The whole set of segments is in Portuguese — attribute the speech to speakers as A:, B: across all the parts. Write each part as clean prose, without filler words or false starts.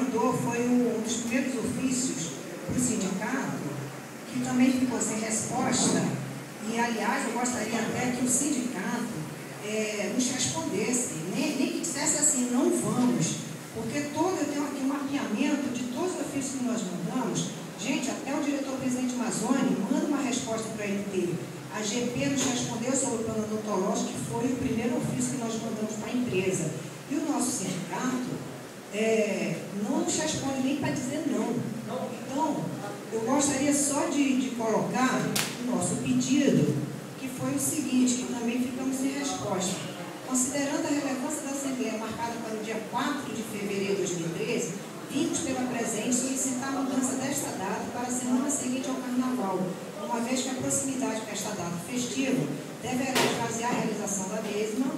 A: mandou, foi um dos primeiros ofícios para o sindicato, que também ficou sem resposta. E, aliás, eu gostaria até que o sindicato nos respondesse, nem que dissesse assim, não vamos, porque eu tenho aqui um mapeamento de todos os ofícios que nós mandamos. Gente, até o diretor-presidente Mazzoni manda uma resposta para a NT. A GP nos respondeu sobre o plano odontológico, que foi o primeiro ofício que nós mandamos para a empresa. E o nosso sindicato não nos responde nem para dizer não. Então, eu gostaria só de colocar o nosso pedido, que foi o seguinte, que também ficamos sem resposta. Considerando a relevância da Assembleia marcada para o dia 4 de fevereiro de 2013, vimos pela presente solicitar a mudança desta data para a semana seguinte ao Carnaval, uma vez que a proximidade com esta data festiva deverá esvaziar a realização da mesma,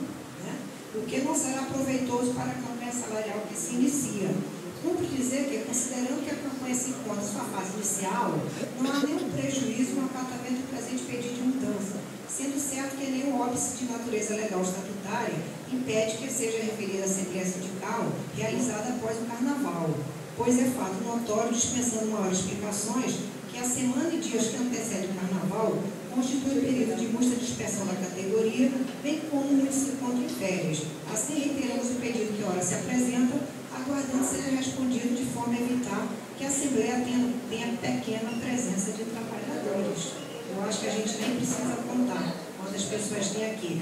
A: o que não será proveitoso para a campanha salarial que se inicia. Cumpre dizer que, considerando que a campanha se encontra em sua fase inicial, não há nenhum prejuízo no acatamento do presente pedido de mudança, sendo certo que nenhum óbice de natureza legal estatutária impede que seja referida à Assembleia Sindical realizada após o Carnaval, pois é fato notório, dispensando maiores explicações, que a semana e dias que antecede o Carnaval constitui o período de justa dispersão da categoria, bem como muitos se encontram em férias. Assim, reiteramos o pedido que ora se apresenta, aguardando seja respondido de forma a evitar que a Assembleia tenha pequena presença de trabalhadores. Eu acho que a gente nem precisa contar quantas pessoas tem aqui.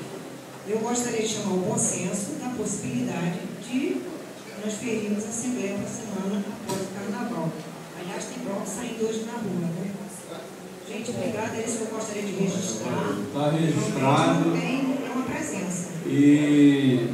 A: Eu gostaria de chamar o bom senso da possibilidade de nós ferirmos a Assembleia para a semana após o Carnaval. Aliás, tem bloco saindo hoje na rua, né? Gente, obrigada. É isso que eu gostaria de registrar.
B: Está registrado.
A: Também é uma presença.
B: E